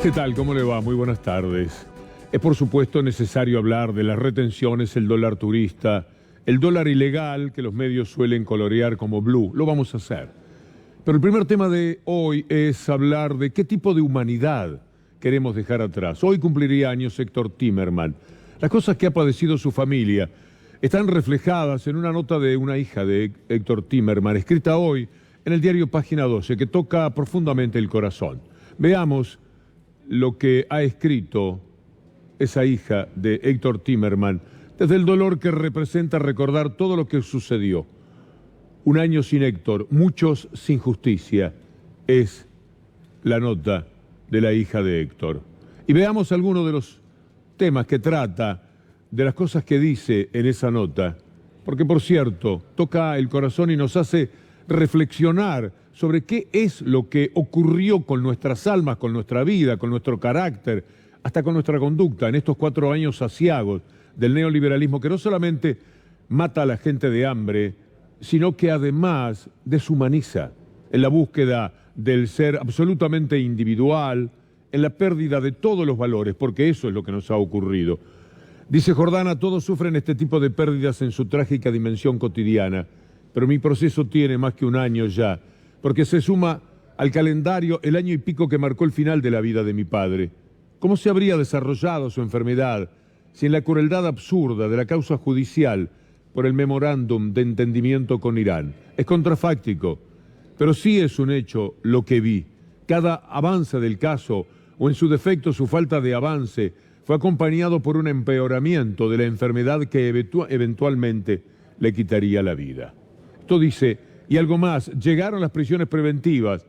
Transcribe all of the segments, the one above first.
¿Qué tal? ¿Cómo le va? Muy buenas tardes. Es por supuesto necesario hablar de las retenciones, el dólar turista, el dólar ilegal que los medios suelen colorear como blue. Lo vamos a hacer. Pero el primer tema de hoy es hablar de qué tipo de humanidad queremos dejar atrás. Hoy cumpliría años Héctor Timerman. Las cosas que ha padecido su familia están reflejadas en una nota de una hija de Héctor Timerman, escrita hoy en el diario Página 12, que toca profundamente el corazón. Veamos lo que ha escrito esa hija de Héctor Timerman, desde el dolor que representa recordar todo lo que sucedió. Un año sin Héctor, muchos sin justicia, es la nota de la hija de Héctor. Y veamos algunos de los temas que trata, de las cosas que dice en esa nota, porque por cierto, toca el corazón y nos hace reflexionar sobre qué es lo que ocurrió con nuestras almas, con nuestra vida, con nuestro carácter, hasta con nuestra conducta en estos 4 años aciagos del neoliberalismo que no solamente mata a la gente de hambre, sino que además deshumaniza en la búsqueda del ser absolutamente individual, en la pérdida de todos los valores, porque eso es lo que nos ha ocurrido. Dice Jordana, todos sufren este tipo de pérdidas en su trágica dimensión cotidiana, pero mi proceso tiene más que un año ya, porque se suma al calendario el año y pico que marcó el final de la vida de mi padre. ¿Cómo se habría desarrollado su enfermedad sin la crueldad absurda de la causa judicial por el memorándum de entendimiento con Irán? Es contrafáctico, pero sí es un hecho lo que vi. Cada avance del caso, o en su defecto su falta de avance, fue acompañado por un empeoramiento de la enfermedad que eventualmente le quitaría la vida. Esto dice, y algo más, llegaron las prisiones preventivas.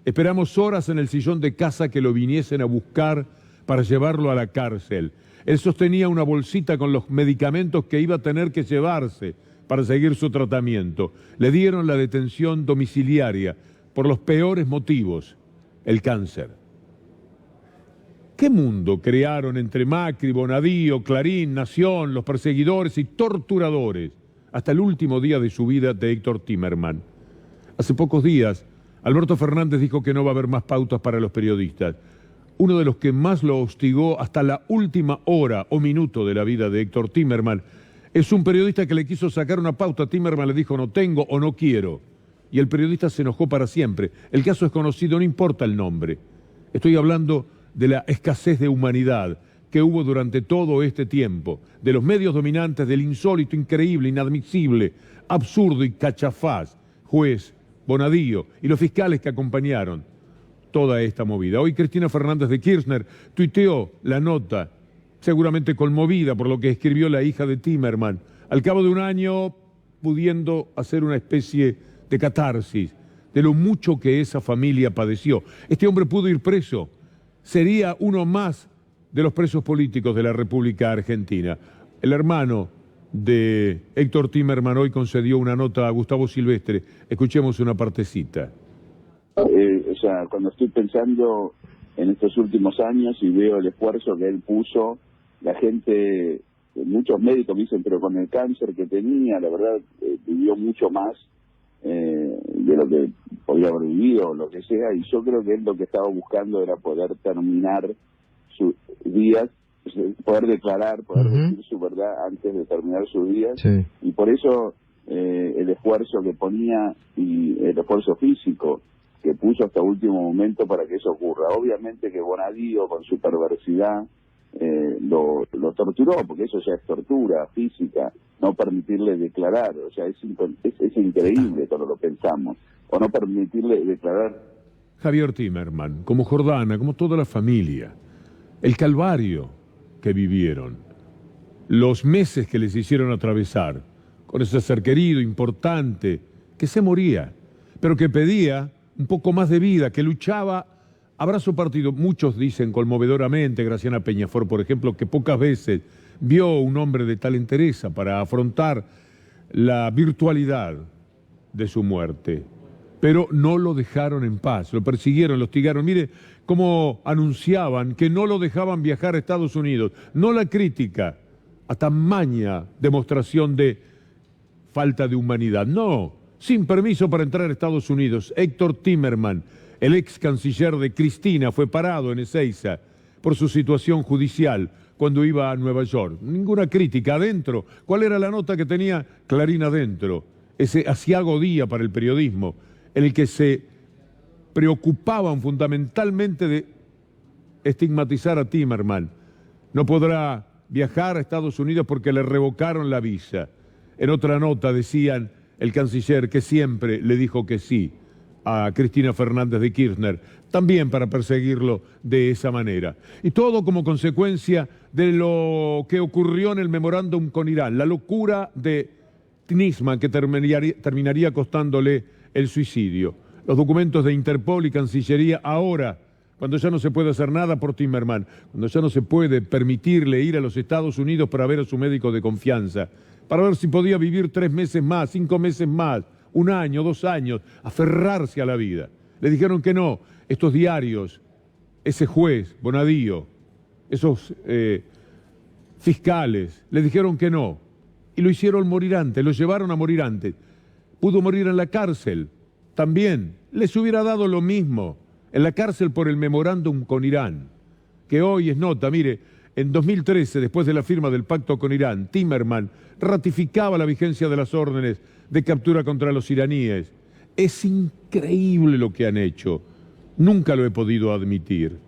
Esperamos horas en el sillón de casa que lo viniesen a buscar para llevarlo a la cárcel. Él sostenía una bolsita con los medicamentos que iba a tener que llevarse para seguir su tratamiento. Le dieron la detención domiciliaria por los peores motivos, el cáncer. ¿Qué mundo crearon entre Macri, Bonadío, Clarín, Nación, los perseguidores y torturadores hasta el último día de su vida de Héctor Timerman? Hace pocos días, Alberto Fernández dijo que no va a haber más pautas para los periodistas. Uno de los que más lo hostigó hasta la última hora o minuto de la vida de Héctor Timerman es un periodista que le quiso sacar una pauta. Timerman le dijo no tengo o no quiero. Y el periodista se enojó para siempre. El caso es conocido, no importa el nombre. Estoy hablando de la escasez de humanidad que hubo durante todo este tiempo, de los medios dominantes, del insólito, increíble, inadmisible, absurdo y cachafaz, juez, Bonadío y los fiscales que acompañaron toda esta movida. Hoy Cristina Fernández de Kirchner tuiteó la nota, seguramente conmovida por lo que escribió la hija de Timerman, al cabo de un año pudiendo hacer una especie de catarsis de lo mucho que esa familia padeció. Este hombre pudo ir preso, sería uno más de los presos políticos de la República Argentina. El hermano de Héctor Timerman hoy concedió una nota a Gustavo Silvestre. Escuchemos una partecita. Cuando estoy pensando en estos últimos años y veo el esfuerzo que él puso, la gente, muchos médicos me dicen, pero con el cáncer que tenía, la verdad, vivió mucho más de lo que podía haber vivido o lo que sea, y yo creo que él lo que estaba buscando era poder terminar sus días, poder declarar, poder decir su verdad antes de terminar sus días, sí. Y por eso el esfuerzo que ponía y el esfuerzo físico que puso hasta último momento para que eso ocurra. Obviamente que Bonadío, con su perversidad, lo torturó, porque eso ya es tortura física, no permitirle declarar, o sea, es increíble cuando lo pensamos, o no permitirle declarar. Javier Timerman, como Jordana, como toda la familia, el calvario que vivieron, los meses que les hicieron atravesar, con ese ser querido, importante, que se moría, pero que pedía un poco más de vida, que luchaba a brazo partido. Muchos dicen conmovedoramente, Graciana Peñafort, por ejemplo, que pocas veces vio un hombre de tal entereza para afrontar la virtualidad de su muerte. Pero no lo dejaron en paz, lo persiguieron, lo hostigaron. Mire cómo anunciaban que no lo dejaban viajar a Estados Unidos. No la crítica a tamaña demostración de falta de humanidad, no. Sin permiso para entrar a Estados Unidos, Héctor Timerman El ex canciller de Cristina fue parado en Ezeiza por su situación judicial cuando iba a Nueva York. Ninguna crítica adentro. ¿Cuál era la nota que tenía Clarín adentro? Ese aciago día para el periodismo, en el que se preocupaban fundamentalmente de estigmatizar a Timerman. No podrá viajar a Estados Unidos porque le revocaron la visa. En otra nota decían el canciller que siempre le dijo que sí a Cristina Fernández de Kirchner, también para perseguirlo de esa manera. Y todo como consecuencia de lo que ocurrió en el memorándum con Irán, la locura de Nisman que terminaría costándole el suicidio. Los documentos de Interpol y Cancillería ahora, cuando ya no se puede hacer nada por Timerman, cuando ya no se puede permitirle ir a los Estados Unidos para ver a su médico de confianza, para ver si podía vivir 3 meses más, 5 meses más, 1 año, 2 años, aferrarse a la vida. Le dijeron que no. Estos diarios, ese juez, Bonadío, esos fiscales, le dijeron que no. Y lo hicieron morir antes, lo llevaron a morir antes. Pudo morir en la cárcel, también. Les hubiera dado lo mismo, en la cárcel por el memorándum con Irán, que hoy es nota. Mire, en 2013, después de la firma del pacto con Irán, Timerman ratificaba la vigencia de las órdenes de captura contra los iraníes. Es increíble lo que han hecho. Nunca lo he podido admitir.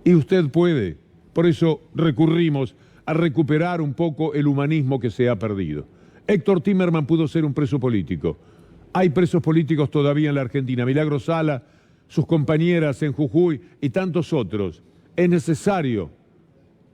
Y usted puede. Por eso recurrimos a recuperar un poco el humanismo que se ha perdido. Héctor Timerman pudo ser un preso político. Hay presos políticos todavía en la Argentina. Milagros Sala, sus compañeras en Jujuy y tantos otros. Es necesario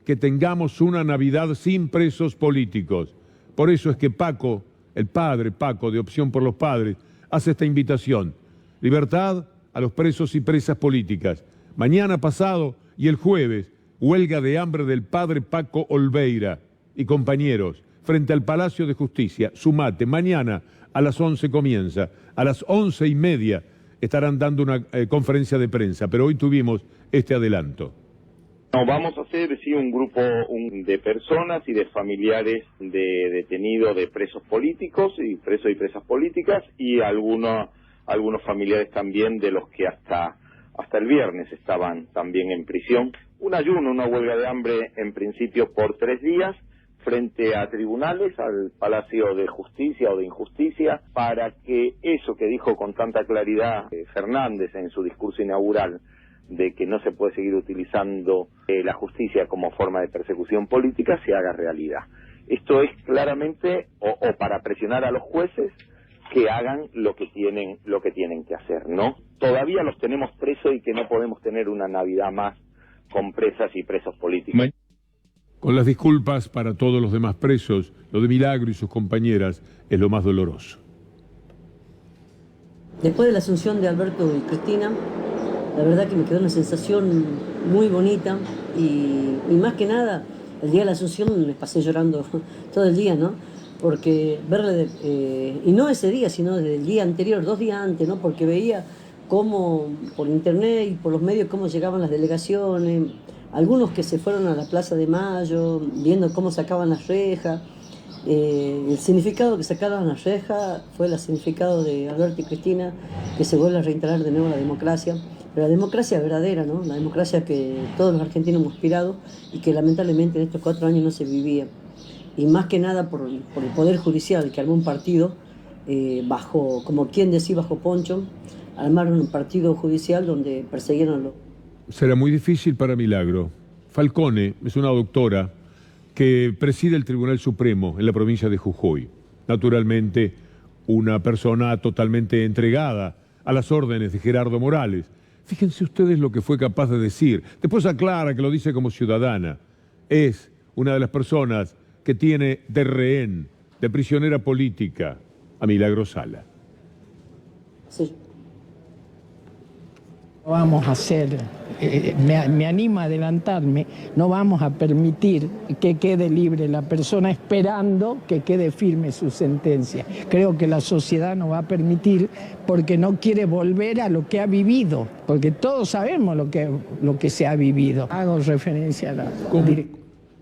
que tengamos una Navidad sin presos políticos. Por eso es que Paco, el padre Paco de Opción por los Padres, hace esta invitación. Libertad a los presos y presas políticas. Mañana pasado y el jueves, huelga de hambre del padre Paco Olveira y compañeros frente al Palacio de Justicia. Sumate, mañana a las 11 comienza. A las 11:30 estarán dando una conferencia de prensa, pero hoy tuvimos este adelanto. No, vamos a hacer sí un grupo de personas y de familiares de detenidos, de presos políticos y presos y presas políticas, y algunos familiares también de los que hasta el viernes estaban también en prisión. Un ayuno, una huelga de hambre en principio por 3 días frente a tribunales, al Palacio de Justicia o de Injusticia, para que eso que dijo con tanta claridad Fernández en su discurso inaugural, de que no se puede seguir utilizando la justicia como forma de persecución política, se haga realidad. Esto es claramente o para presionar a los jueces que hagan lo que tienen que hacer, ¿no? Todavía los tenemos presos y que no podemos tener una Navidad más con presas y presos políticos. Con las disculpas para todos los demás presos, lo de Milagro y sus compañeras es lo más doloroso. Después de la asunción de Alberto y Cristina, la verdad que me quedó una sensación muy bonita y más que nada, el día de la asunción me pasé llorando todo el día, ¿no? Porque verle, y no ese día, sino desde el día anterior, 2 días antes, ¿no? Porque veía cómo por internet y por los medios cómo llegaban las delegaciones, algunos que se fueron a la Plaza de Mayo, viendo cómo sacaban las rejas. El significado que sacaron las rejas fue el significado de Alberto y Cristina, que se vuelve a reinstalar de nuevo la democracia. Pero la democracia verdadera, ¿no? La democracia que todos los argentinos hemos aspirado y que lamentablemente en estos 4 años no se vivía. Y más que nada por el Poder Judicial, que armó un partido bajo, como quien decía, bajo Poncho, armaron un partido judicial donde perseguieron a los... Será muy difícil para Milagro. Falcone es una doctora que preside el Tribunal Supremo en la provincia de Jujuy. Naturalmente, una persona totalmente entregada a las órdenes de Gerardo Morales. Fíjense ustedes lo que fue capaz de decir. Después aclara que lo dice como ciudadana. Es una de las personas que tiene de rehén, de prisionera política, a Milagro Sala. Sí. Vamos a hacer, me anima a adelantarme, no vamos a permitir que quede libre la persona esperando que quede firme su sentencia. Creo que la sociedad no va a permitir porque no quiere volver a lo que ha vivido, porque todos sabemos lo que se ha vivido. Hago referencia a la...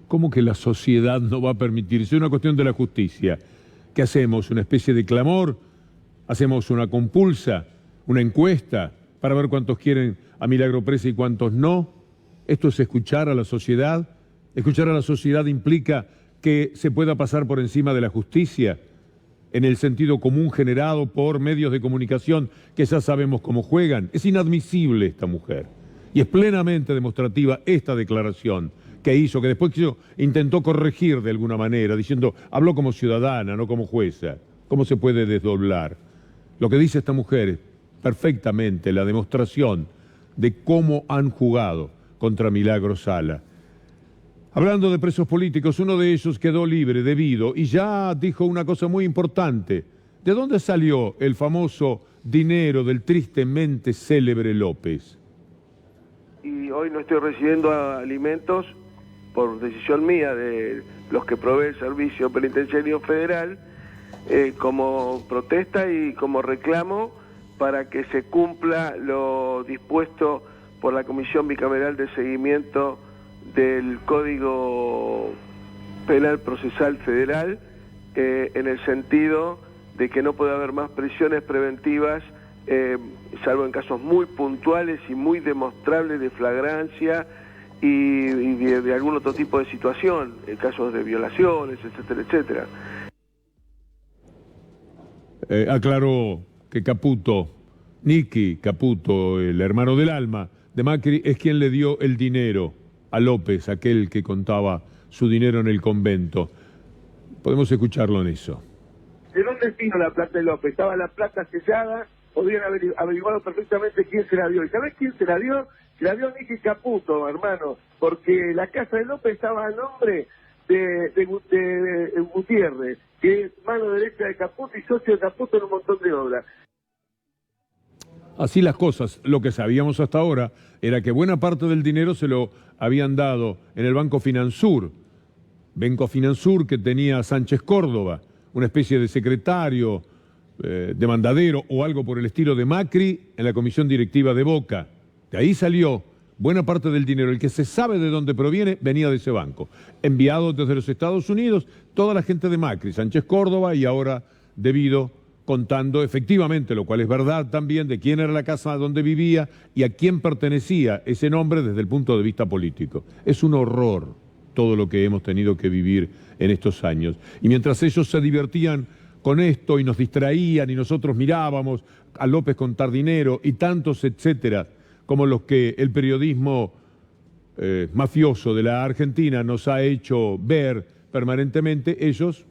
¿Cómo que la sociedad no va a permitir? Es una cuestión de la justicia. ¿Qué hacemos? ¿Una especie de clamor? ¿Hacemos una compulsa? ¿Una encuesta? para ver cuántos quieren a Milagro Presa y cuántos no. Esto es escuchar a la sociedad. Escuchar a la sociedad implica que se pueda pasar por encima de la justicia en el sentido común generado por medios de comunicación que ya sabemos cómo juegan. Es inadmisible esta mujer. Y es plenamente demostrativa esta declaración que hizo, que después intentó corregir de alguna manera, diciendo, habló como ciudadana, no como jueza. ¿Cómo se puede desdoblar? Lo que dice esta mujer es perfectamente la demostración de cómo han jugado contra Milagro Sala. Hablando de presos políticos, uno de ellos quedó libre debido, y ya dijo una cosa muy importante. ¿De dónde salió el famoso dinero del tristemente célebre López? Y hoy no estoy recibiendo alimentos por decisión mía de los que provee el Servicio Penitenciario Federal, como protesta y como reclamo para que se cumpla lo dispuesto por la Comisión Bicameral de Seguimiento del Código Penal Procesal Federal, en el sentido de que no puede haber más prisiones preventivas, salvo en casos muy puntuales y muy demostrables de flagrancia y de algún otro tipo de situación, en casos de violaciones, etcétera, etcétera. Aclaró que Caputo, Nicky Caputo, el hermano del alma de Macri, es quien le dio el dinero a López, aquel que contaba su dinero en el convento. Podemos escucharlo en eso. ¿De dónde vino la plata de López? Estaba la plata sellada, podrían haber averiguado perfectamente quién se la dio. ¿Y sabés quién se la dio? Se la dio Nicky Caputo, hermano, porque la casa de López estaba a nombre de Gutiérrez, que es mano derecha de Caputo y socio de Caputo en un montón de obras. Así las cosas. Lo que sabíamos hasta ahora era que buena parte del dinero se lo habían dado en el Banco Finansur. Banco Finansur que tenía Sánchez Córdoba, una especie de secretario, de mandadero o algo por el estilo de Macri en la comisión directiva de Boca. De ahí salió buena parte del dinero. El que se sabe de dónde proviene venía de ese banco. Enviado desde los Estados Unidos, toda la gente de Macri, Sánchez Córdoba y ahora debido contando efectivamente, lo cual es verdad también, de quién era la casa donde vivía y a quién pertenecía ese nombre desde el punto de vista político. Es un horror todo lo que hemos tenido que vivir en estos años. Y mientras ellos se divertían con esto y nos distraían y nosotros mirábamos a López contar dinero y tantos etcétera, como los que el periodismo mafioso de la Argentina nos ha hecho ver permanentemente, ellos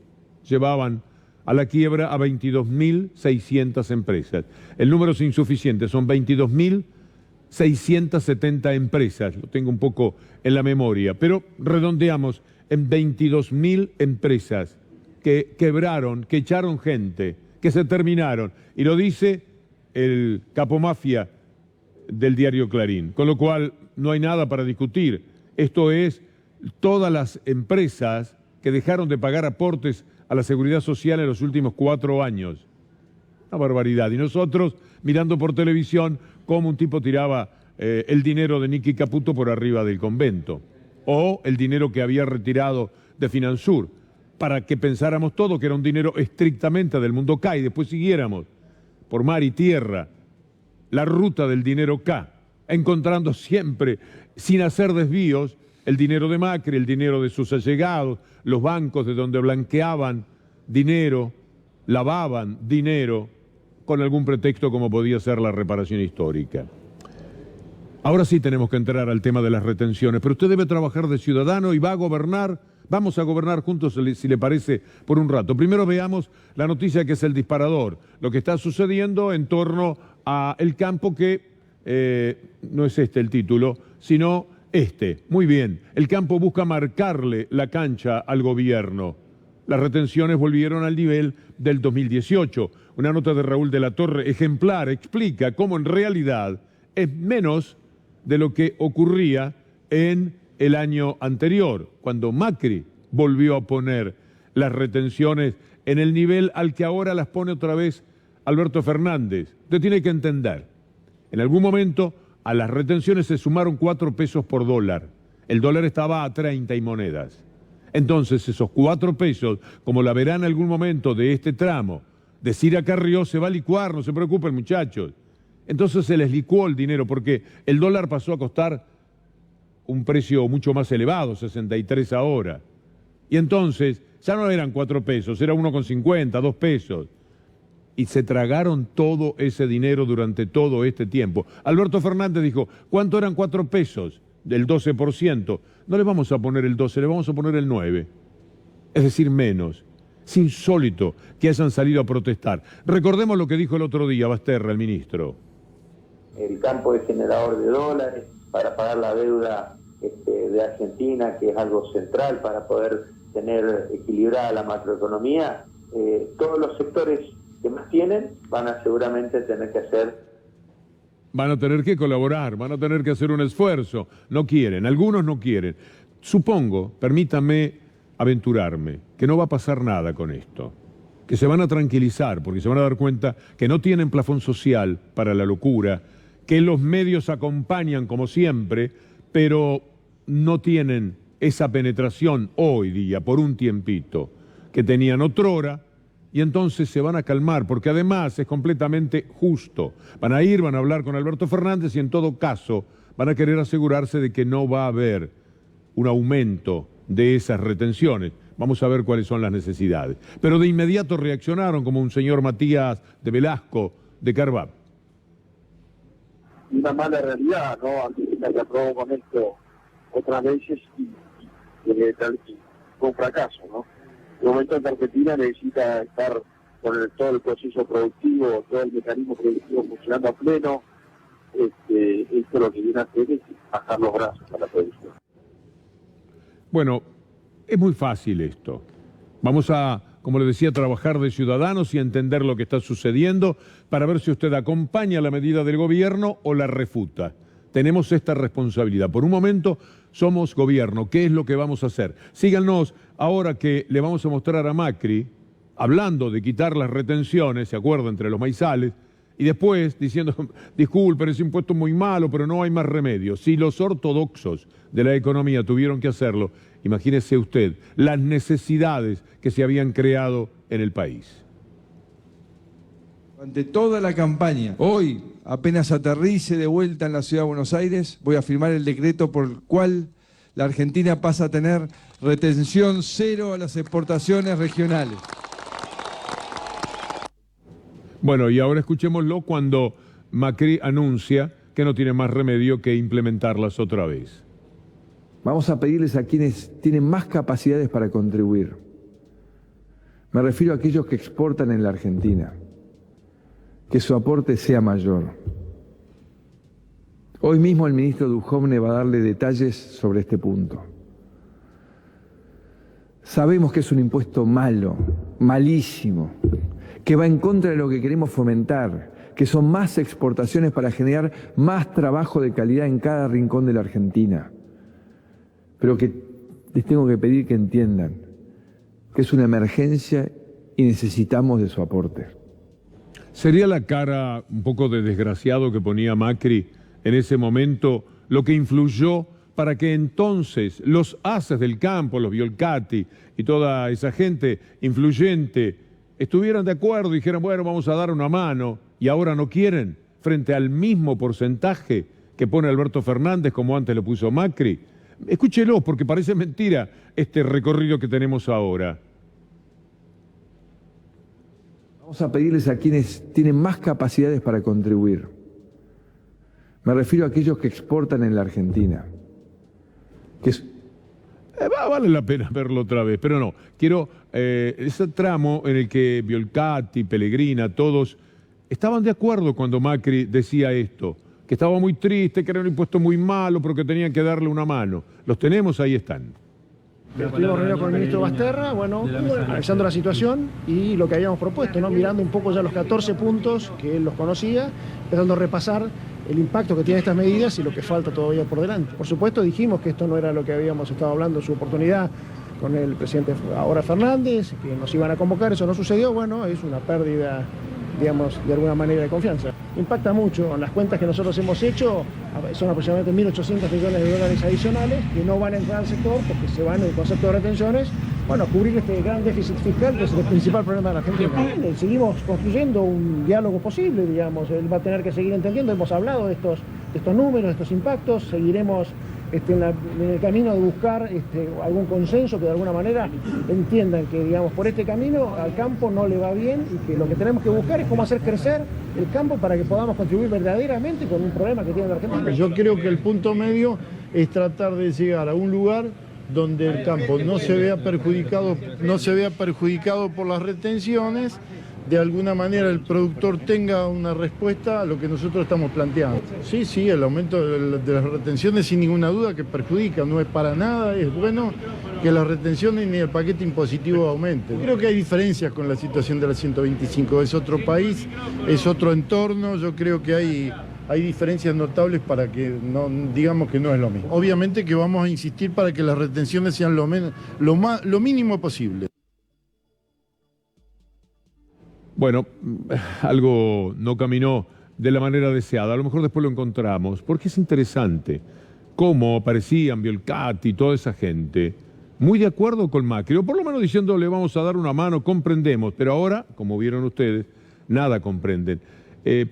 llevaban a la quiebra a 22.600 empresas. El número es insuficiente, son 22.670 empresas, lo tengo un poco en la memoria, pero redondeamos en 22.000 empresas que quebraron, que echaron gente, que se terminaron, y lo dice el capomafia del diario Clarín, con lo cual no hay nada para discutir. Esto es todas las empresas que dejaron de pagar aportes a la Seguridad Social en los últimos 4 años. Una barbaridad. Y nosotros mirando por televisión cómo un tipo tiraba el dinero de Nicky Caputo por arriba del convento, o el dinero que había retirado de Finansur, para que pensáramos todo que era un dinero estrictamente del mundo K, y después siguiéramos por mar y tierra la ruta del dinero K, encontrando siempre, sin hacer desvíos, el dinero de Macri, el dinero de sus allegados, los bancos de donde blanqueaban dinero, lavaban dinero, con algún pretexto como podía ser la reparación histórica. Ahora sí tenemos que entrar al tema de las retenciones, pero usted debe trabajar de ciudadano y va a gobernar. Vamos a gobernar juntos, si le parece, por un rato. Primero veamos la noticia que es el disparador, lo que está sucediendo en torno a el campo que, no es este el título, sino este. Muy bien, el campo busca marcarle la cancha al gobierno. Las retenciones volvieron al nivel del 2018. Una nota de Raúl de la Torre, ejemplar, explica cómo en realidad es menos de lo que ocurría en el año anterior, cuando Macri volvió a poner las retenciones en el nivel al que ahora las pone otra vez Alberto Fernández. Usted tiene que entender, en algún momento a las retenciones se sumaron 4 pesos por dólar. El dólar estaba a 30 y monedas. Entonces esos 4 pesos, como la verán en algún momento de este tramo, de Cira Carrió, se va a licuar, no se preocupen muchachos. Entonces se les licuó el dinero porque el dólar pasó a costar un precio mucho más elevado, 63 ahora. Y entonces ya no eran 4 pesos, era 1,50, 2 pesos. Y se tragaron todo ese dinero durante todo este tiempo. Alberto Fernández dijo, ¿cuánto eran 4 pesos? Del 12%. No le vamos a poner el 12, le vamos a poner el 9. Es decir, menos. Es insólito que hayan salido a protestar. Recordemos lo que dijo el otro día Basterra, el ministro. El campo es generador de dólares para pagar la deuda de Argentina, que es algo central para poder tener equilibrada la macroeconomía. Todos los sectores que más tienen van a seguramente tener que hacer. Van a tener que colaborar, van a tener que hacer un esfuerzo. No quieren, algunos no quieren. Supongo, permítame aventurarme, que no va a pasar nada con esto. Que se van a tranquilizar porque se van a dar cuenta que no tienen plafón social para la locura, que los medios acompañan como siempre, pero no tienen esa penetración hoy día, por un tiempito, que tenían otrora, y entonces se van a calmar, porque además es completamente justo. Van a ir, van a hablar con Alberto Fernández y en todo caso van a querer asegurarse de que no va a haber un aumento de esas retenciones. Vamos a ver cuáles son las necesidades. Pero de inmediato reaccionaron como un señor Matías de Velasco de Carvap. Una mala realidad, ¿no? Argentina se aprobó con esto otras veces y fue un fracaso, ¿no? En el momento en que Argentina necesita estar con todo el proceso productivo, todo el mecanismo productivo funcionando a pleno, esto lo que viene a hacer es bajar los brazos a la producción. Bueno, es muy fácil esto. Vamos a, como le decía, trabajar de ciudadanos y entender lo que está sucediendo para ver si usted acompaña la medida del gobierno o la refuta. Tenemos esta responsabilidad. Por un momento somos gobierno. ¿Qué es lo que vamos a hacer? Síganos ahora que le vamos a mostrar a Macri, hablando de quitar las retenciones, ¿se acuerda? Entre los maizales, y después diciendo, disculpen, ese impuesto es muy malo, pero no hay más remedio. Si los ortodoxos de la economía tuvieron que hacerlo, imagínese usted las necesidades que se habían creado en el país. Durante toda la campaña, hoy, apenas aterrice de vuelta en la ciudad de Buenos Aires, voy a firmar el decreto por el cual la Argentina pasa a tener retención cero a las exportaciones regionales. Bueno, y ahora escuchémoslo cuando Macri anuncia que no tiene más remedio que implementarlas otra vez. Vamos a pedirles a quienes tienen más capacidades para contribuir. Me refiero a aquellos que exportan en la Argentina, que su aporte sea mayor. Hoy mismo el ministro Duhovne va a darle detalles sobre este punto. Sabemos que es un impuesto malo, malísimo, que va en contra de lo que queremos fomentar, que son más exportaciones para generar más trabajo de calidad en cada rincón de la Argentina. Pero que les tengo que pedir que entiendan que es una emergencia y necesitamos de su aporte. ¿Sería la cara un poco de desgraciado que ponía Macri en ese momento lo que influyó para que entonces los haces del campo, los Biolcati y toda esa gente influyente estuvieran de acuerdo y dijeran, bueno, vamos a dar una mano, y ahora no quieren, frente al mismo porcentaje que pone Alberto Fernández como antes lo puso Macri? Escúchelo, porque parece mentira este recorrido que tenemos ahora. Vamos a pedirles a quienes tienen más capacidades para contribuir. Me refiero a aquellos que exportan en la Argentina. Vale la pena verlo otra vez, pero no. Quiero ese tramo en el que Biolcati, Pellegrina, todos estaban de acuerdo cuando Macri decía esto, que estaba muy triste, que era un impuesto muy malo, pero que tenían que darle una mano. Los tenemos, ahí están. Estuvimos reunidos con el ministro Basterra, bueno, analizando la situación y lo que habíamos propuesto, ¿no? Mirando un poco ya los 14 puntos que él los conocía, empezando a repasar el impacto que tienen estas medidas y lo que falta todavía por delante. Por supuesto dijimos que esto no era lo que habíamos estado hablando en su oportunidad con el presidente ahora Fernández, que nos iban a convocar, eso no sucedió, bueno, es una pérdida, digamos, de alguna manera de confianza. Impacta mucho, en las cuentas que nosotros hemos hecho son aproximadamente 1.800 millones de dólares adicionales que no van a entrar al sector porque se van en el concepto de retenciones bueno, cubrir este gran déficit fiscal que es el principal problema de la Argentina. Seguimos construyendo un diálogo posible, digamos, él va a tener que seguir entendiendo, hemos hablado de estos números, de estos impactos, seguiremos en el camino de buscar algún consenso que de alguna manera entiendan que, digamos, por este camino al campo no le va bien y que lo que tenemos que buscar es cómo hacer crecer el campo para que podamos contribuir verdaderamente con un problema que tiene la Argentina. Yo creo que el punto medio es tratar de llegar a un lugar donde el campo no se vea perjudicado por las retenciones, de alguna manera el productor tenga una respuesta a lo que nosotros estamos planteando. Sí, el aumento de las retenciones sin ninguna duda que perjudica, no es para nada, es bueno que las retenciones ni el paquete impositivo aumenten. Creo que hay diferencias con la situación de la 125, es otro país, es otro entorno, yo creo que hay diferencias notables para que no digamos que no es lo mismo. Obviamente que vamos a insistir para que las retenciones sean lo mínimo posible. Bueno, algo no caminó de la manera deseada. A lo mejor después lo encontramos, porque es interesante cómo aparecían Biolcati y toda esa gente muy de acuerdo con Macri, o por lo menos diciéndole vamos a dar una mano, comprendemos, pero ahora, como vieron ustedes, nada comprenden.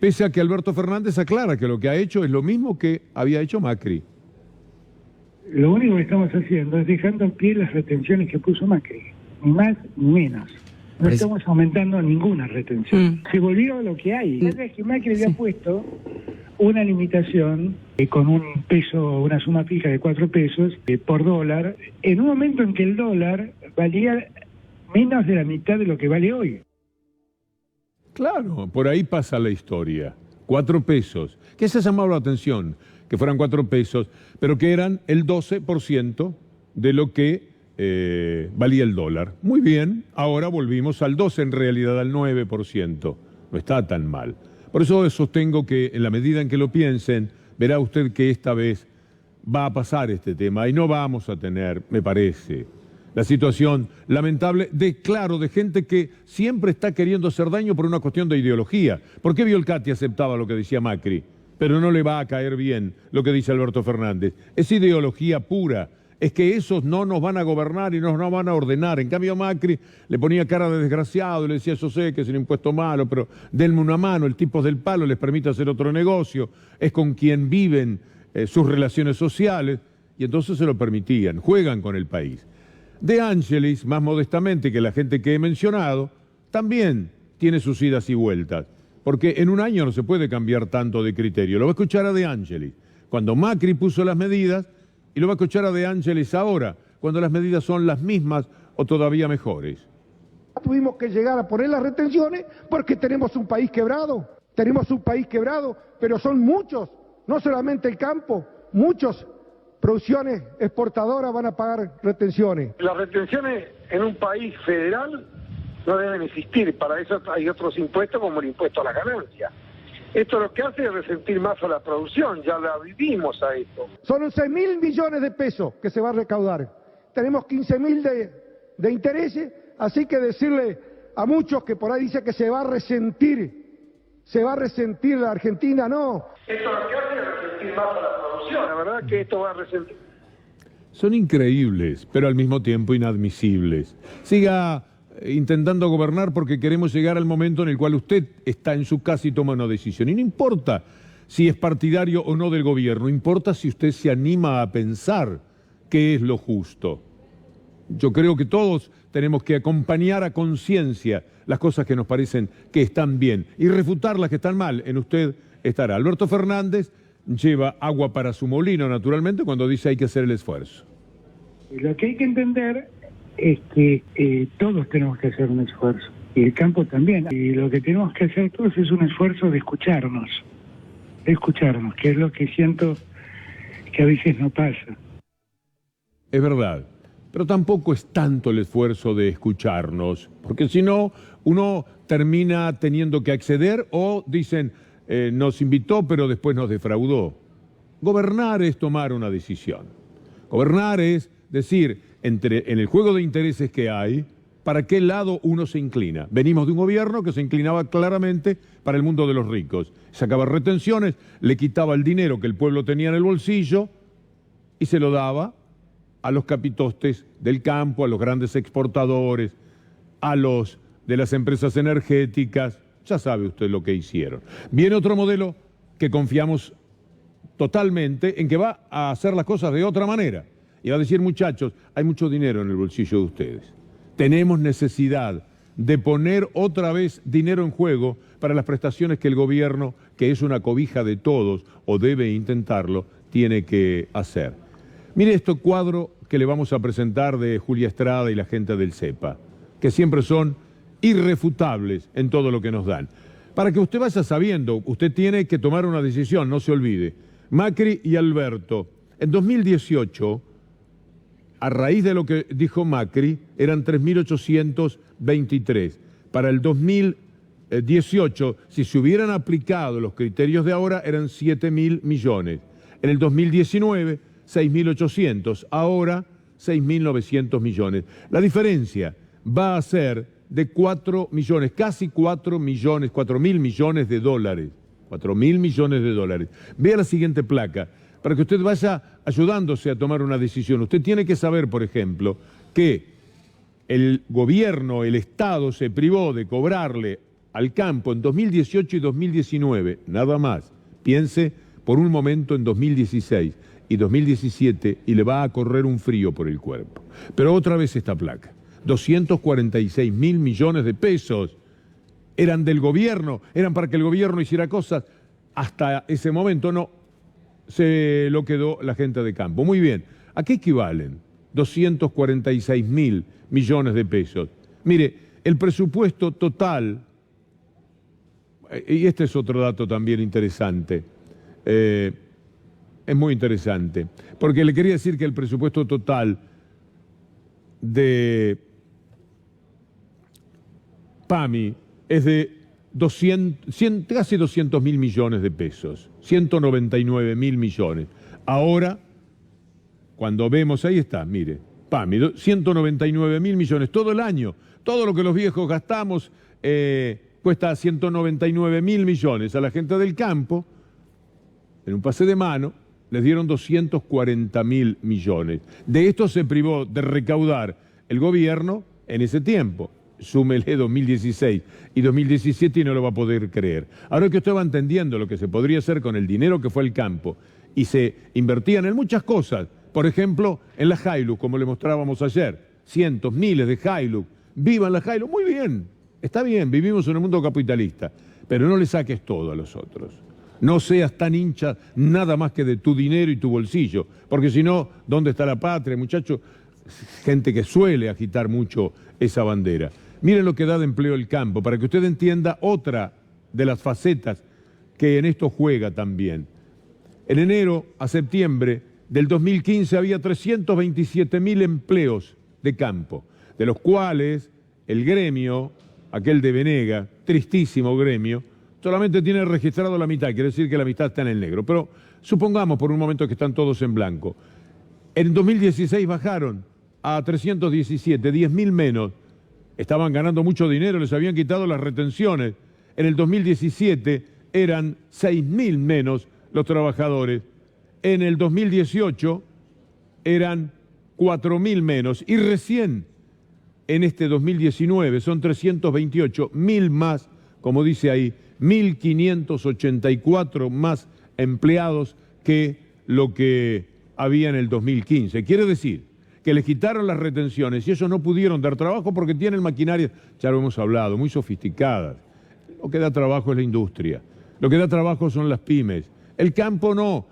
Pese a que Alberto Fernández aclara que lo que ha hecho es lo mismo que había hecho Macri. Lo único que estamos haciendo es dejando en pie las retenciones que puso Macri, ni más ni menos. No estamos aumentando ninguna retención. Se volvió a lo que hay. La verdad es que Macri había puesto una limitación con un peso, una suma fija de 4 pesos por dólar, en un momento en que el dólar valía menos de la mitad de lo que vale hoy. Claro, por ahí pasa la historia. 4 pesos. ¿Qué se llamaba la atención? Que fueran 4 pesos, pero que eran el 12% de lo que valía el dólar. Muy bien, ahora volvimos al 12, en realidad al 9%. No está tan mal. Por eso sostengo que en la medida en que lo piensen, verá usted que esta vez va a pasar este tema y no vamos a tener, me parece, la situación lamentable de gente que siempre está queriendo hacer daño por una cuestión de ideología. ¿Por qué Biolcati aceptaba lo que decía Macri? Pero no le va a caer bien lo que dice Alberto Fernández. Es ideología pura. Es que esos no nos van a gobernar y no nos van a ordenar. En cambio Macri le ponía cara de desgraciado y le decía, yo sé que es un impuesto malo, pero denme una mano, el tipo del palo les permite hacer otro negocio, es con quien viven sus relaciones sociales, y entonces se lo permitían, juegan con el país. De Angelis, más modestamente que la gente que he mencionado, también tiene sus idas y vueltas, porque en un año no se puede cambiar tanto de criterio. Lo va a escuchar a De Angelis cuando Macri puso las medidas, y lo va a escuchar a De Angelis ahora, cuando las medidas son las mismas o todavía mejores. Tuvimos que llegar a poner las retenciones porque tenemos un país quebrado. Tenemos un país quebrado, pero son muchos, no solamente el campo, muchos producciones exportadoras van a pagar retenciones. Las retenciones en un país federal no deben existir, para eso hay otros impuestos como el impuesto a la ganancia. Esto lo que hace es resentir más a la producción, ya la vivimos a esto. Son 11.000 millones de pesos que se va a recaudar. Tenemos 15.000 de intereses, así que decirle a muchos que por ahí dice que se va a resentir la Argentina, no. Esto lo que hace es resentir más a la producción, la verdad que esto va a resentir. Son increíbles, pero al mismo tiempo inadmisibles. Siga intentando gobernar porque queremos llegar al momento en el cual usted está en su casa y toma una decisión. Y no importa si es partidario o no del gobierno, importa si usted se anima a pensar qué es lo justo. Yo creo que todos tenemos que acompañar a conciencia las cosas que nos parecen que están bien y refutar las que están mal. En usted estará. Alberto Fernández lleva agua para su molino, naturalmente, cuando dice hay que hacer el esfuerzo. Lo que hay que entender es que todos tenemos que hacer un esfuerzo, y el campo también. Y lo que tenemos que hacer todos es un esfuerzo de escucharnos, que es lo que siento que a veces no pasa. Es verdad, pero tampoco es tanto el esfuerzo de escucharnos, porque si no, uno termina teniendo que acceder o dicen, nos invitó pero después nos defraudó. Gobernar es tomar una decisión. Gobernar es decir, en el juego de intereses que hay, ¿para qué lado uno se inclina? Venimos de un gobierno que se inclinaba claramente para el mundo de los ricos. Sacaba retenciones, le quitaba el dinero que el pueblo tenía en el bolsillo y se lo daba a los capitostes del campo, a los grandes exportadores, a los de las empresas energéticas. Ya sabe usted lo que hicieron. Viene otro modelo que confiamos totalmente en que va a hacer las cosas de otra manera. Y va a decir, muchachos, hay mucho dinero en el bolsillo de ustedes. Tenemos necesidad de poner otra vez dinero en juego para las prestaciones que el gobierno, que es una cobija de todos, o debe intentarlo, tiene que hacer. Mire este cuadro que le vamos a presentar de Julia Estrada y la gente del CEPA, que siempre son irrefutables en todo lo que nos dan. Para que usted vaya sabiendo, usted tiene que tomar una decisión, no se olvide. Macri y Alberto, en 2018, a raíz de lo que dijo Macri, eran 3.823. Para el 2018, si se hubieran aplicado los criterios de ahora, eran 7.000 millones. En el 2019, 6.800. Ahora, 6.900 millones. La diferencia va a ser de 4 millones, casi 4 millones, 4.000 millones de dólares. 4.000 millones de dólares. Vea la siguiente placa, para que usted vaya ayudándose a tomar una decisión. Usted tiene que saber, por ejemplo, que el gobierno, el Estado, se privó de cobrarle al campo en 2018 y 2019, nada más. Piense por un momento en 2016 y 2017 y le va a correr un frío por el cuerpo. Pero otra vez esta placa, 246.000 millones de pesos. Eran del gobierno, eran para que el gobierno hiciera cosas. Hasta ese momento no, se lo quedó la gente de campo. Muy bien, ¿a qué equivalen 246.000 millones de pesos? Mire, el presupuesto total, y este es otro dato también interesante, es muy interesante, porque le quería decir que el presupuesto total de PAMI es de casi 200.000 millones de pesos, 199.000 millones. Ahora, cuando vemos, ahí está, mire, PAMI, 199.000 millones, todo el año, todo lo que los viejos gastamos cuesta 199.000 millones. A la gente del campo, en un pase de mano, les dieron 240.000 millones. De esto se privó de recaudar el gobierno en ese tiempo. Súmele 2016 y 2017 y no lo va a poder creer. Ahora que usted va entendiendo lo que se podría hacer con el dinero que fue al campo y se invertían en muchas cosas, por ejemplo, en la Hilux, como le mostrábamos ayer, cientos, miles de Hilux, vivan la Hilux, muy bien, está bien, vivimos en un mundo capitalista, pero no le saques todo a los otros. No seas tan hincha nada más que de tu dinero y tu bolsillo, porque si no, ¿dónde está la patria, muchachos? Gente que suele agitar mucho esa bandera. Miren lo que da de empleo el campo, para que usted entienda otra de las facetas que en esto juega también. En enero a septiembre del 2015 había 327.000 empleos de campo, de los cuales el gremio, aquel de Venega, tristísimo gremio, solamente tiene registrado la mitad, quiere decir que la mitad está en el negro. Pero supongamos por un momento que están todos en blanco. En 2016 bajaron a 317, 10.000 menos. Estaban ganando mucho dinero, les habían quitado las retenciones. En el 2017 eran 6.000 menos los trabajadores. En el 2018 eran 4.000 menos. Y recién en este 2019 son 328, 1.000 más, como dice ahí, 1.584 más empleados que lo que había en el 2015. Quiere decir que les quitaron las retenciones y ellos no pudieron dar trabajo porque tienen maquinarias, ya lo hemos hablado, muy sofisticadas. Lo que da trabajo es la industria, lo que da trabajo son las pymes. El campo no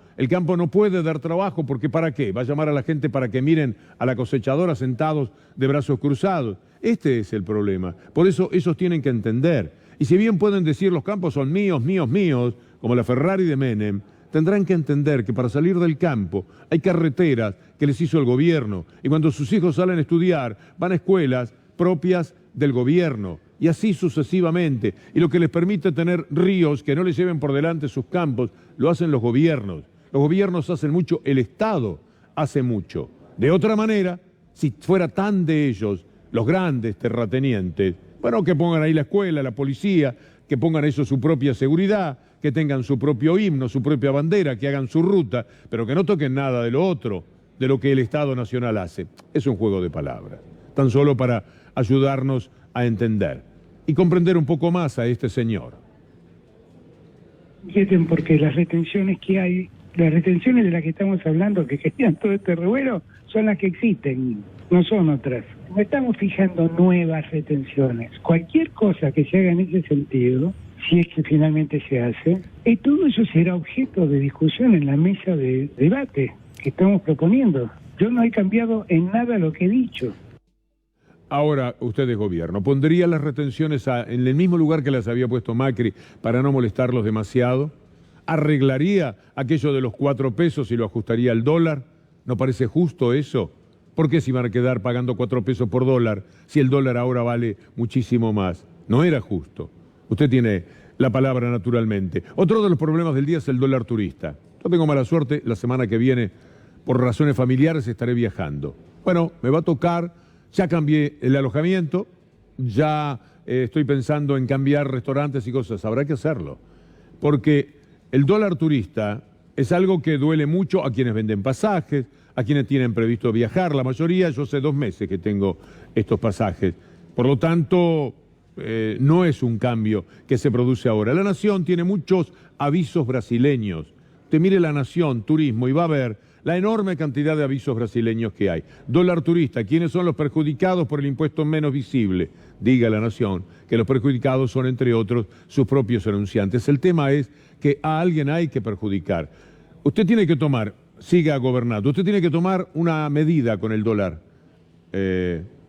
puede dar trabajo porque ¿para qué? Va a llamar a la gente para que miren a la cosechadora sentados de brazos cruzados. Este es el problema, por eso ellos tienen que entender. Y si bien pueden decir los campos son míos, míos, míos, como la Ferrari de Menem, tendrán que entender que para salir del campo hay carreteras que les hizo el gobierno y cuando sus hijos salen a estudiar van a escuelas propias del gobierno y así sucesivamente. Y lo que les permite tener ríos que no les lleven por delante sus campos lo hacen los gobiernos. Los gobiernos hacen mucho, el Estado hace mucho. De otra manera, si fuera tan de ellos, los grandes terratenientes, bueno, que pongan ahí la escuela, la policía, que pongan eso su propia seguridad, que tengan su propio himno, su propia bandera, que hagan su ruta, pero que no toquen nada de lo otro. de lo que el Estado Nacional hace. Es un juego de palabras, tan solo para ayudarnos a entender y comprender un poco más a este señor. Porque las retenciones que hay, las retenciones de las que estamos hablando, que generan todo este revuelo, son las que existen, no son otras. No estamos fijando nuevas retenciones. Cualquier cosa que se haga en ese sentido, si es que finalmente se hace, todo eso será objeto de discusión en la mesa de debate que estamos proponiendo. Yo no he cambiado en nada lo que he dicho. Ahora, usted es gobierno, ¿pondría las retenciones en el mismo lugar que las había puesto Macri para no molestarlos demasiado? ¿Arreglaría aquello de los 4 pesos y lo ajustaría al dólar? ¿No parece justo eso? ¿Por qué se iban a quedar pagando 4 pesos por dólar si el dólar ahora vale muchísimo más? No era justo. Usted tiene la palabra naturalmente. Otro de los problemas del día es el dólar turista. Yo tengo mala suerte, la semana que viene, por razones familiares, estaré viajando. Bueno, me va a tocar, ya cambié el alojamiento, ya estoy pensando en cambiar restaurantes y cosas. Habrá que hacerlo, porque el dólar turista es algo que duele mucho a quienes venden pasajes, a quienes tienen previsto viajar. La mayoría, yo hace 2 meses que tengo estos pasajes. Por lo tanto, no es un cambio que se produce ahora. La Nación tiene muchos avisos brasileños. Usted mire La Nación, Turismo, y va a ver la enorme cantidad de avisos brasileños que hay. Dólar turista, ¿quiénes son los perjudicados por el impuesto menos visible? Diga La Nación que los perjudicados son, entre otros, sus propios anunciantes. El tema es que a alguien hay que perjudicar. Usted tiene que tomar, siga gobernando, usted tiene que tomar una medida con el dólar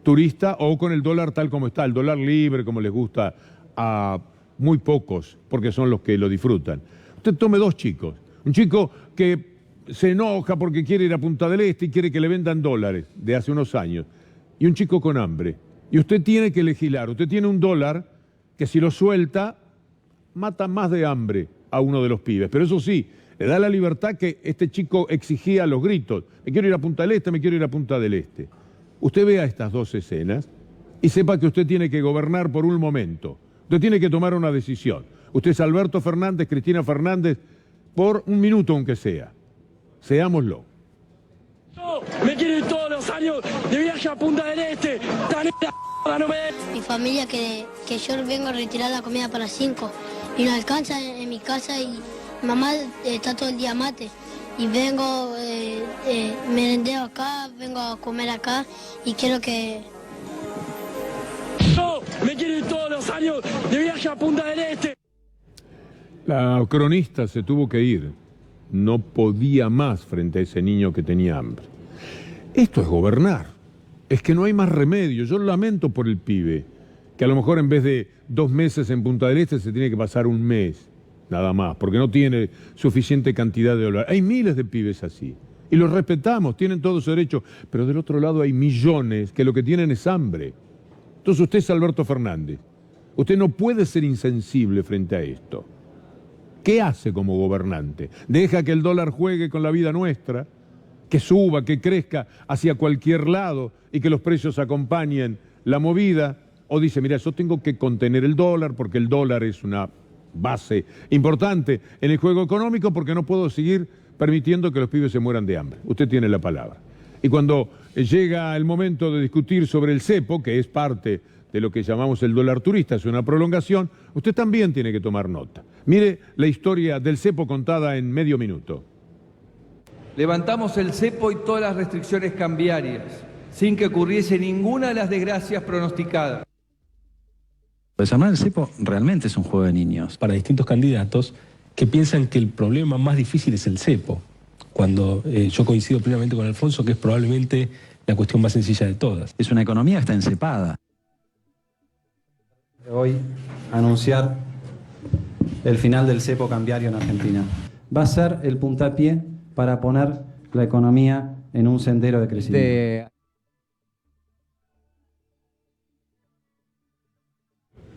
turista o con el dólar tal como está, el dólar libre, como les gusta a muy pocos, porque son los que lo disfrutan. Usted tome 2 chicos. Un chico que se enoja porque quiere ir a Punta del Este y quiere que le vendan dólares de hace unos años. Y un chico con hambre. Y usted tiene que legislar. Usted tiene un dólar que si lo suelta, mata más de hambre a uno de los pibes. Pero eso sí, le da la libertad que este chico exigía a los gritos. Me quiero ir a Punta del Este, me quiero ir a Punta del Este. Usted vea estas 2 escenas y sepa que usted tiene que gobernar por un momento. Usted tiene que tomar una decisión. Usted es Alberto Fernández, Cristina Fernández, por un minuto aunque sea. Seámoslo. Yo me quiero ir todos los años de viaje a Punta del Este. No me... Mi familia que yo vengo a retirar la comida para 5 y no alcanza en mi casa y mamá está todo el día mate. Y vengo, merendeo acá, vengo a comer acá y quiero que... Yo me quiero ir todos los años de viaje a Punta del Este. La cronista se tuvo que ir. No podía más frente a ese niño que tenía hambre. Esto es gobernar. Es que no hay más remedio. Yo lamento por el pibe, que a lo mejor en vez de 2 meses en Punta del Este se tiene que pasar 1 mes, nada más, porque no tiene suficiente cantidad de dólares. Hay miles de pibes así. Y los respetamos, tienen todo su derecho. Pero del otro lado hay millones que lo que tienen es hambre. Entonces usted es Alberto Fernández. Usted no puede ser insensible frente a esto. ¿Qué hace como gobernante? ¿Deja que el dólar juegue con la vida nuestra? ¿Que suba, que crezca hacia cualquier lado y que los precios acompañen la movida? ¿O dice, mira, yo tengo que contener el dólar porque el dólar es una base importante en el juego económico porque no puedo seguir permitiendo que los pibes se mueran de hambre? Usted tiene la palabra. Y cuando llega el momento de discutir sobre el cepo, que es parte de lo que llamamos el dólar turista, es una prolongación, usted también tiene que tomar nota. Mire la historia del cepo contada en medio minuto. Levantamos el cepo y todas las restricciones cambiarias, sin que ocurriese ninguna de las desgracias pronosticadas. Desarmar el cepo realmente es un juego de niños. Para distintos candidatos que piensan que el problema más difícil es el cepo, cuando yo coincido plenamente con Alfonso que es probablemente la cuestión más sencilla de todas. Es una economía que está encepada. Hoy anunciar el final del cepo cambiario en Argentina. Va a ser el puntapié para poner la economía en un sendero de crecimiento.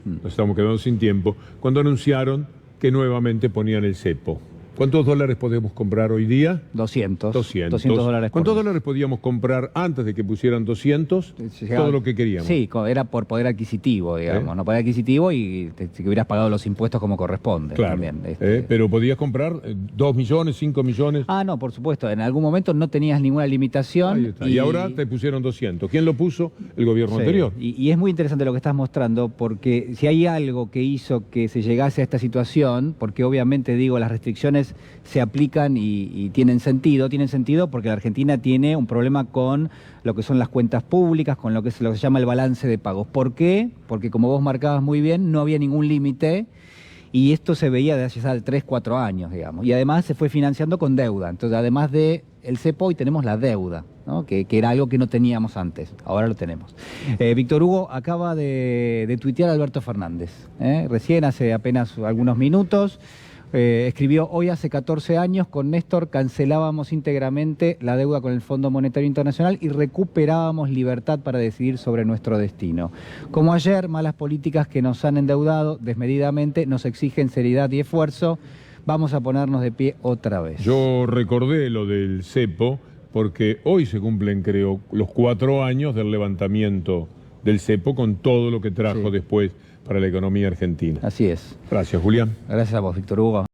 Nos estamos quedando sin tiempo cuando anunciaron que nuevamente ponían el cepo. ¿Cuántos dólares podemos comprar hoy día? 200 200 dólares. ¿Cuántos dólares podíamos comprar antes de que pusieran 200? Todo lo que queríamos. Sí, era por poder adquisitivo, digamos. No poder adquisitivo y que hubieras pagado los impuestos como corresponde. Claro. También, Pero podías comprar 2 millones, 5 millones. Ah, no, por supuesto. En algún momento no tenías ninguna limitación. Ahí está. Y ahora te pusieron 200. ¿Quién lo puso? El gobierno Sí. anterior. Y es muy interesante lo que estás mostrando, porque si hay algo que hizo que se llegase a esta situación, porque obviamente digo, las restricciones se aplican y tienen sentido porque la Argentina tiene un problema con lo que son las cuentas públicas, con lo que se llama el balance de pagos. ¿Por qué? Porque como vos marcabas muy bien, no había ningún límite y esto se veía desde hace 3, 4 años, digamos. Y además se fue financiando con deuda. Entonces, además del cepo, hoy tenemos la deuda, ¿no? que era algo que no teníamos antes. Ahora lo tenemos. Víctor Hugo acaba de tuitear a Alberto Fernández. Recién, hace apenas algunos minutos. Escribió: hoy hace 14 años con Néstor cancelábamos íntegramente la deuda con el Fondo Monetario Internacional y recuperábamos libertad para decidir sobre nuestro destino. Como ayer, malas políticas que nos han endeudado desmedidamente nos exigen seriedad y esfuerzo. Vamos a ponernos de pie otra vez. Yo recordé lo del cepo porque hoy se cumplen, creo, los 4 años del levantamiento del cepo con todo lo que trajo después para la economía argentina. Así es. Gracias, Julián. Gracias a vos, Víctor Hugo.